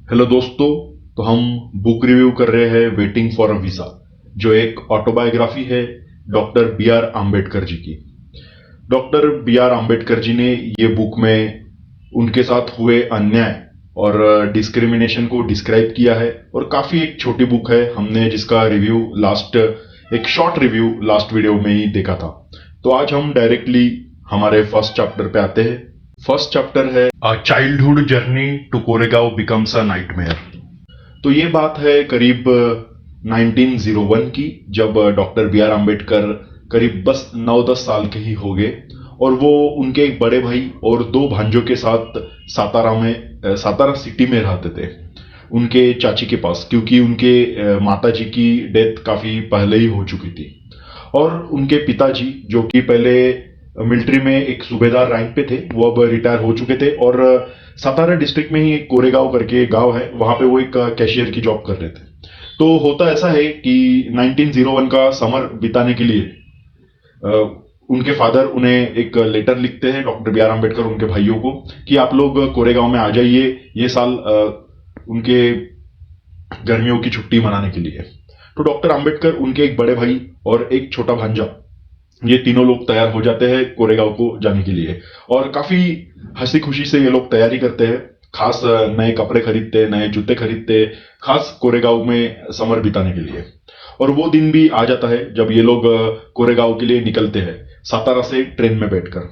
Hello दोस्तों। तो हम बुक रिव्यू कर रहे हैं वेटिंग फॉर अ वीजा, जो एक ऑटोबायोग्राफी है डॉक्टर बी आर आम्बेडकर जी की। डॉक्टर बी आर आम्बेडकर जी ने ये बुक में उनके साथ हुए अन्याय और डिस्क्रिमिनेशन को डिस्क्राइब किया है। और काफी एक छोटी बुक है, हमने जिसका रिव्यू एक शॉर्ट रिव्यू लास्ट वीडियो में ही देखा था। तो आज हम डायरेक्टली हमारे फर्स्ट चैप्टर पे आते हैं। फर्स्ट चैप्टर है a childhood journey to Koregaon becomes a nightmare. तो ये बात है करीब 1901 की, जब डॉक्टर बी आर आम्बेडकर करीब बस 9-10 साल के ही हो गए। और वो उनके एक बड़े भाई और दो भांजों के साथ सातारा सिटी में रहते थे, उनके चाची के पास, क्योंकि उनके माता जी की डेथ काफी पहले ही हो चुकी थी। और उनके पिताजी, जो कि पहले मिलिट्री में एक सूबेदार रैंक पे थे, वो अब रिटायर हो चुके थे। और सातारा डिस्ट्रिक्ट में ही एक कोरेगांव करके गांव है, वहां पे वो एक कैशियर की जॉब कर रहे थे। तो होता ऐसा है कि 1901 का समर बिताने के लिए उनके फादर उन्हें एक लेटर लिखते हैं, डॉक्टर बी आर अम्बेडकर उनके भाइयों को, कि आप लोग कोरेगांव में आ जाइए ये साल उनके गर्मियों की छुट्टी मनाने के लिए। तो डॉक्टर अंबेडकर, उनके एक बड़े भाई और एक छोटा भांजा, ये तीनों लोग तैयार हो जाते हैं कोरेगांव को जाने के लिए। और काफी हंसी खुशी से ये लोग तैयारी करते हैं, खास नए कपड़े खरीदते, नए जूते खरीदते, खास कोरेगांव में समर बिताने के लिए। और वो दिन भी आ जाता है जब ये लोग कोरेगांव के लिए निकलते हैं, सातारा से ट्रेन में बैठकर।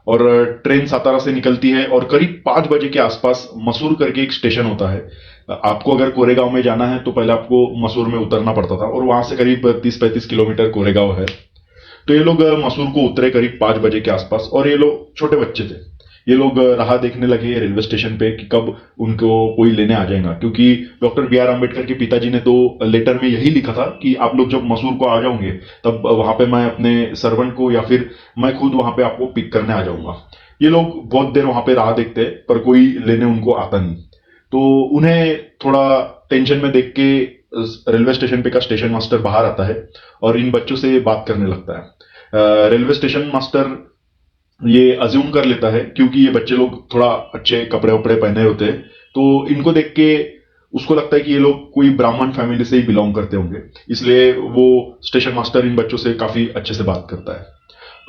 और ट्रेन सातारा से निकलती है और करीब 5 बजे के आसपास मसूर करके एक स्टेशन होता है। आपको अगर कोरेगांव में जाना है तो पहले आपको मसूर में उतरना पड़ता था, और वहां से करीब 30-35 किलोमीटर कोरेगांव है। तो ये लोग मसूर को उतरे करीब 5 बजे के आसपास, और ये लोग छोटे बच्चे थे। ये लोग राह देखने लगे रेलवे स्टेशन पे कि कब उनको कोई लेने आ जाएगा, क्योंकि डॉक्टर बी आर अम्बेडकर के पिताजी ने तो लेटर में यही लिखा था कि आप लोग जब मसूर को आ जाओगे तब वहां पे मैं अपने सर्वेंट को या फिर मैं खुद वहां पे आपको पिक करने आ जाऊंगा। ये लोग बहुत देर वहां पे राह देखते हैं, पर कोई लेने उनको आता नहीं। तो उन्हें थोड़ा टेंशन में देख के रेलवे स्टेशन पे का स्टेशन मास्टर बाहर आता है और इन बच्चों से बात करने लगता है। रेलवे स्टेशन मास्टर ये अज्यूम कर लेता है, क्योंकि ये बच्चे लोग थोड़ा अच्छे कपड़े वपड़े पहने होते हैं, तो इनको देख के उसको लगता है कि ये लोग कोई ब्राह्मण फैमिली से ही बिलोंग करते होंगे। इसलिए वो स्टेशन मास्टर इन बच्चों से काफी अच्छे से बात करता है।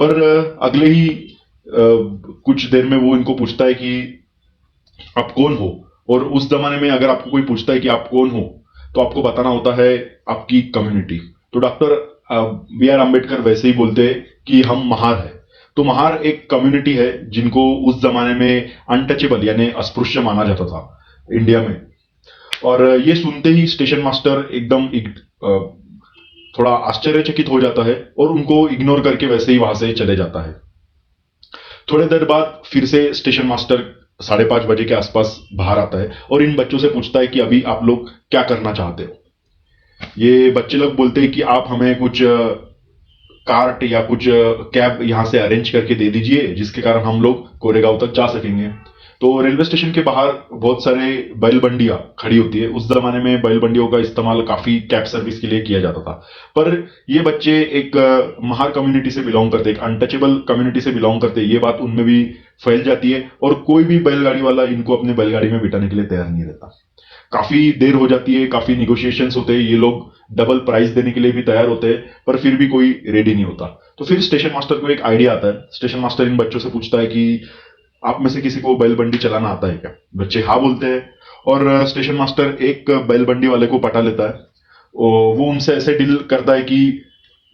पर अगले ही कुछ देर में वो इनको पूछता है कि आप कौन हो। और उस जमाने में अगर आपको कोई पूछता है कि आप कौन हो, तो आपको बताना होता है आपकी कम्युनिटी। तो डॉक्टर बी आर अम्बेडकर वैसे ही बोलते हैं कि हम महार है। तो महार एक कम्युनिटी है जिनको उस जमाने में अनटचेबल यानी अस्पृश्य माना जाता था इंडिया में। और ये सुनते ही स्टेशन मास्टर एकदम थोड़ा आश्चर्यचकित हो जाता है और उनको इग्नोर करके वैसे ही वहां से चले जाता है। थोड़ी देर बाद फिर से स्टेशन मास्टर 5:30 बजे के आसपास बाहर आता है और इन बच्चों से पूछता है कि अभी आप लोग क्या करना चाहते हो। ये बच्चे लोग बोलते हैं कि आप हमें कुछ कार्ट या कुछ कैब यहां से अरेंज करके दे दीजिए, जिसके कारण हम लोग कोरेगांव तक जा सकेंगे। तो रेलवे स्टेशन के बाहर बहुत सारे बैलबंडियां खड़ी होती है। उस जमाने में बैलबंडियों का इस्तेमाल काफी कैब सर्विस के लिए किया जाता था। पर ये बच्चे एक महार कम्युनिटी से बिलोंग करते, एक अनटचेबल कम्युनिटी से बिलोंग करते, ये बात उनमें भी फैल जाती है और कोई भी बैलगाड़ी वाला इनको अपने बैलगाड़ी में बिठाने के लिए तैयार नहीं रहता। काफी देर हो जाती है, काफी निगोशिएशंस होते हैं, ये लोग डबल प्राइस देने के लिए भी तैयार होते हैं, पर फिर भी कोई रेडी नहीं होता। तो फिर स्टेशन मास्टर को एक आइडिया आता है। स्टेशन मास्टर इन बच्चों से पूछता है कि आप में से किसी को बैलबंडी चलाना आता है क्या? बच्चे हाँ बोलते हैं। और स्टेशन मास्टर एक बैलबंडी वाले को पटा लेता है। वो उनसे ऐसे डील करता है कि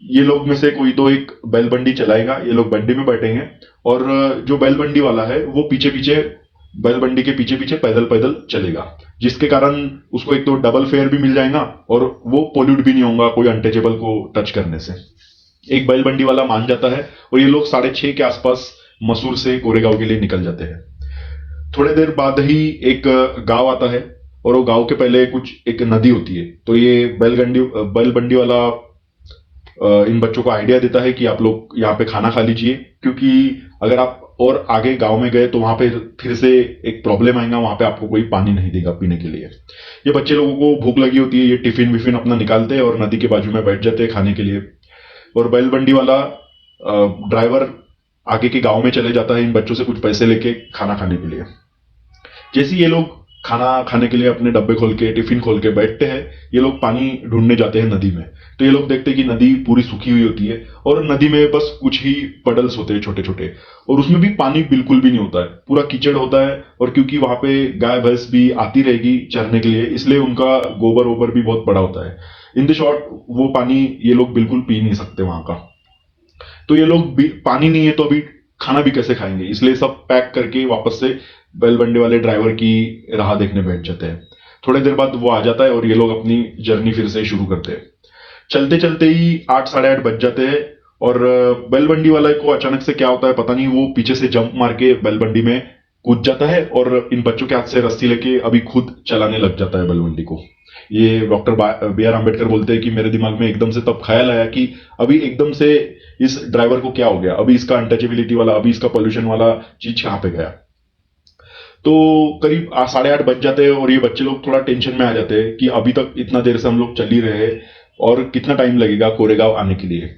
ये लोग में से कोई तो एक बैलबंडी चलाएगा, ये लोग बंडी में बैठेंगे, और जो बैलबंडी वाला है वो पीछे पीछे, बैलबंडी के पीछे पीछे पैदल पैदल चलेगा, जिसके कारण उसको एक तो डबल फेयर भी मिल जाएगा और वो पोल्यूट भी नहीं होगा कोई अनटचेबल को टच करने से। एक बैलबंडी वाला मान जाता है और ये लोग 6:30 के आसपास मसूर से कोरेगांव के लिए निकल जाते हैं। थोड़ी देर बाद ही एक गांव आता है और वो गांव के पहले कुछ एक नदी होती है। तो ये बैलबंडी वाला इन बच्चों को आइडिया देता है कि आप लोग यहाँ पे खाना खा लीजिए, क्योंकि अगर आप और आगे गांव में गए तो वहां पे फिर से एक प्रॉब्लम आएगा, वहां पे आपको कोई पानी नहीं देगा पीने के लिए। ये बच्चे लोगों को भूख लगी होती है, ये टिफिन विफिन अपना निकालते हैं और नदी के बाजू में बैठ जाते हैं खाने के लिए। और बैलबंडी वाला ड्राइवर आगे के गांव में चले जाता है इन बच्चों से कुछ पैसे लेके खाना खाने के लिए। जैसे ये लोग खाना खाने के लिए अपने डब्बे खोल के टिफिन खोल के बैठते हैं, ये लोग पानी ढूंढने जाते हैं नदी में। तो ये लोग देखते हैं कि नदी पूरी सूखी हुई होती है और नदी में बस कुछ ही पडल्स होते हैं छोटे छोटे, और उसमें भी पानी बिल्कुल भी नहीं होता है, पूरा कीचड़ होता है। और क्योंकि वहां पे गाय भैंस भी आती रहेगी चरने के लिए, इसलिए उनका गोबर ओबर भी बहुत पड़ा होता है। इन द शॉर्ट, वो पानी ये लोग बिल्कुल पी नहीं सकते वहां का। तो ये लोग पानी नहीं है तो अभी खाना भी कैसे खाएंगे, इसलिए सब पैक करके वापस से बैलबंडे वाले ड्राइवर की राह देखने बैठ जाते हैं। थोड़ी देर बाद वो आ जाता है और ये लोग अपनी जर्नी फिर से शुरू करते हैं। चलते चलते ही 8 साढ़े 8 बज जाते हैं और बैलबंडी वाले को अचानक से क्या होता है पता नहीं, वो पीछे से जंप मार के बैलबंडी में कूद जाता है और इन बच्चों के हाथ से रस्सी लेके अभी खुद चलाने लग जाता है बैलबंडी को। ये डॉक्टर बी आर अम्बेडकर बोलते हैं कि मेरे दिमाग में एकदम से तब ख्याल आया कि अभी एकदम से इस ड्राइवर को क्या हो गया, अभी इसका अनटचेबिलिटी वाला, अभी इसका पोल्यूशन वाला चीज कहां पे गया। तो करीब 8 साढ़े 8 बज जाते हैं और ये बच्चे लोग थोड़ा टेंशन में आ जाते हैं कि अभी तक इतना देर से हम लोग चल ही रहे हैं और कितना टाइम लगेगा कोरेगांव आने के लिए।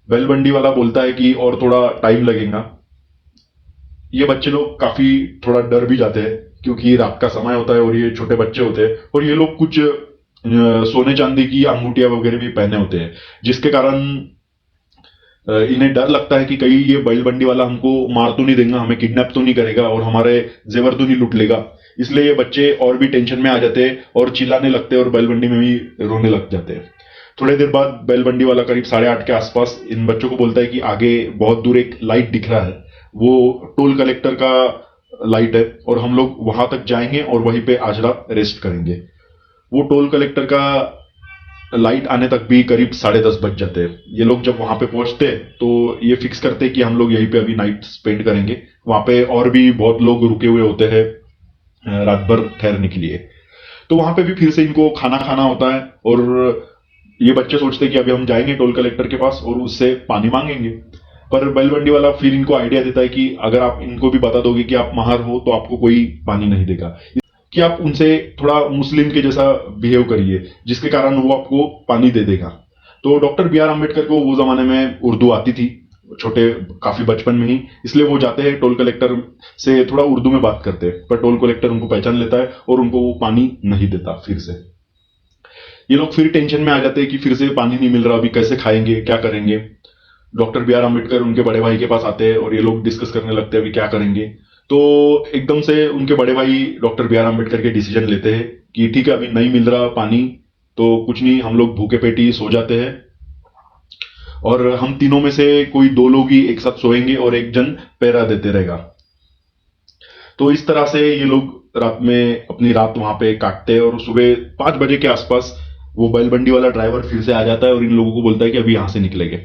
बैलबंडी वाला बोलता है कि और थोड़ा टाइम लगेगा। ये बच्चे लोग काफी थोड़ा डर भी जाते हैं क्योंकि रात का समय होता है और ये छोटे बच्चे होते हैं और ये लोग कुछ सोने चांदी की अंगूठियां वगैरह भी पहने होते हैं, जिसके कारण इन्हें डर लगता है कि कहीं ये बैलबंडी वाला हमको मार तो नहीं देगा, हमें किडनैप तो नहीं करेगा और हमारे जेवर तो नहीं लूट लेगा। इसलिए ये बच्चे और भी टेंशन में आ जाते हैं और चिल्लाने लगते हैं और बैलबंडी में भी रोने लग जाते हैं। थोड़ी देर बाद बैलबंडी वाला करीब 8:30 के आसपास इन बच्चों को बोलता है कि आगे बहुत दूर एक लाइट दिख रहा है, वो टोल कलेक्टर का लाइट है और हम लोग वहां तक जाएंगे और वहीं पे आज रात रेस्ट करेंगे। वो टोल कलेक्टर का लाइट आने तक भी करीब 10:30 बज जाते हैं। ये लोग जब वहां पे पहुंचते हैं तो ये फिक्स करते हैं कि हम लोग यहीं पे अभी नाइट स्पेंड करेंगे। वहां पे और भी बहुत लोग रुके हुए होते हैं रात भर ठहरने के लिए। तो वहां पे भी फिर से इनको खाना खाना होता है और ये बच्चे सोचते हैं कि अभी हम जाएंगे टोल कलेक्टर के पास और उससे पानी मांगेंगे। पर बैलबंडी वाला फिर इनको आइडिया देता है कि अगर आप इनको भी बता दोगे कि आप माहर हो तो आपको कोई पानी नहीं देगा, कि आप उनसे थोड़ा मुस्लिम के जैसा बिहेव करिए जिसके कारण वो आपको पानी दे देगा। तो डॉक्टर बी आर अम्बेडकर को वो जमाने में उर्दू आती थी, छोटे काफी बचपन में ही, इसलिए वो जाते हैं टोल कलेक्टर से थोड़ा उर्दू में बात करते हैं, पर टोल कलेक्टर उनको पहचान लेता है और उनको वो पानी नहीं देता। फिर से ये लोग फिर टेंशन में आ जाते हैं कि फिर से पानी नहीं मिल रहा, अभी कैसे खाएंगे, क्या करेंगे। डॉक्टर बी आर अम्बेडकर उनके बड़े भाई के पास आते हैं और ये लोग डिस्कस करने लगते हैं अभी क्या करेंगे। तो एकदम से उनके बड़े भाई डॉक्टर बी आर अम्बेडकर के डिसीजन लेते हैं कि ठीक है, अभी नहीं मिल रहा पानी तो कुछ नहीं, हम लोग भूखे पेट ही सो जाते हैं और हम तीनों में से कोई 2 लोग ही एक साथ सोएंगे और एक जन पहरा देते रहेगा। तो इस तरह से ये लोग रात में अपनी रात वहां पे काटते हैं और सुबह 5 बजे के आसपास वो बैलबंडी वाला ड्राइवर फिर से आ जाता है और इन लोगों को बोलता है कि अभी यहां से निकलेंगे।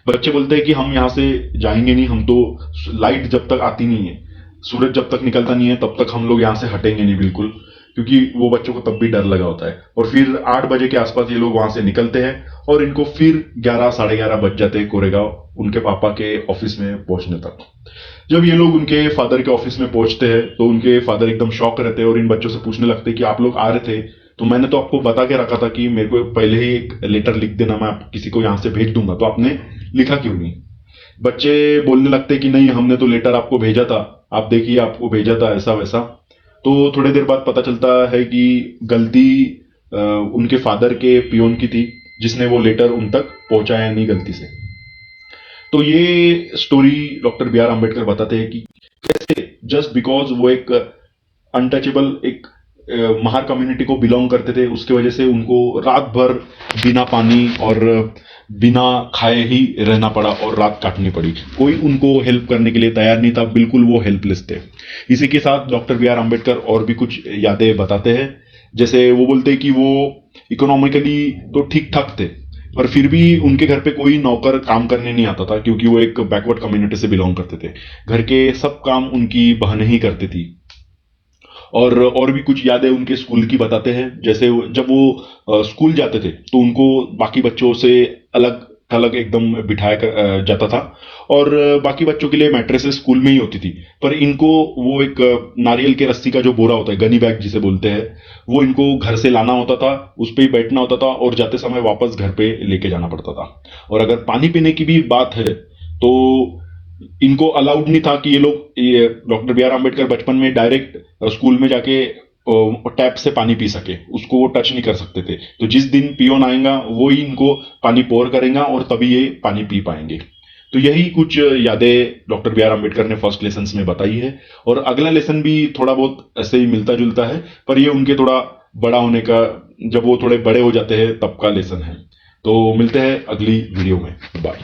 बच्चे बोलते हैं कि हम यहां से जाएंगे नहीं, हम तो लाइट जब तक आती नहीं है, सूरज जब तक निकलता नहीं है तब तक हम लोग यहां से हटेंगे नहीं बिल्कुल, क्योंकि वो बच्चों को तब भी डर लगा होता है। और फिर 8 बजे के आसपास ये लोग वहां से निकलते हैं और इनको फिर 11 साढ़े 11 बज जाते हैं कोरेगांव उनके पापा के ऑफिस में पहुंचने तक। जब ये लोग उनके फादर के ऑफिस में पहुंचते हैं तो उनके फादर एकदम शॉक रहते हैं और इन बच्चों से पूछने लगते हैं कि आप लोग आ रहे थे तो मैंने तो आपको बता के रखा था कि मेरे को पहले ही एक लेटर लिख देना, मैं किसी को यहां से भेज दूंगा, तो आपने लिखा क्यों नहीं। बच्चे बोलने लगते कि नहीं, हमने तो लेटर आपको भेजा था, आप देखिए आपको भेजा था ऐसा वैसा। तो थोड़ी देर बाद पता चलता है कि गलती उनके फादर के पियोन की थी जिसने वो लेटर उन तक पहुंचाया नहीं गलती से। तो ये story doctor B R Ambedkar बताते हैं कि कैसे जस्ट बिकॉज वो एक अनटचेबल एक महार कम्युनिटी को बिलोंग करते थे, उसके वजह से उनको रात भर बिना पानी और बिना खाए ही रहना पड़ा और रात काटनी पड़ी। कोई उनको हेल्प करने के लिए तैयार नहीं था, बिल्कुल वो हेल्पलेस थे। इसी के साथ डॉक्टर बी आर अम्बेडकर और भी कुछ यादें बताते हैं, जैसे वो बोलते हैं कि वो इकोनॉमिकली तो ठीक ठाक थे पर फिर भी उनके घर पे कोई नौकर काम करने नहीं आता था क्योंकि वो एक बैकवर्ड कम्युनिटी से बिलोंग करते थे। घर के सब काम उनकी बहनें ही करती थी। और भी कुछ यादें उनके स्कूल की बताते हैं, जैसे जब वो स्कूल जाते थे तो उनको बाकी बच्चों से अलग थलग एकदम बिठाया जाता था और बाकी बच्चों के लिए मैट्रेसेस स्कूल में ही होती थी, पर इनको वो एक नारियल के रस्सी का जो बोरा होता है, गनी बैग जिसे बोलते हैं, वो इनको घर से लाना होता था, उस पर ही बैठना होता था और जाते समय वापस घर पे लेके जाना पड़ता था। और अगर पानी पीने की भी बात है तो इनको अलाउड नहीं था कि ये लोग, ये डॉक्टर बी आर अम्बेडकर बचपन में डायरेक्ट स्कूल में जाके टैप से पानी पी सके, उसको वो टच नहीं कर सकते थे। तो जिस दिन पियोन आएगा वो ही इनको पानी पोर करेगा और तभी ये पानी पी पाएंगे। तो यही कुछ यादें डॉक्टर बी आर अम्बेडकर ने फर्स्ट लेसन में बताई है। और अगला लेसन भी थोड़ा बहुत ऐसे ही मिलता जुलता है, पर ये उनके थोड़ा बड़ा होने का, जब वो थोड़े बड़े हो जाते हैं तब का लेसन है। तो मिलते हैं अगली वीडियो में। बाय।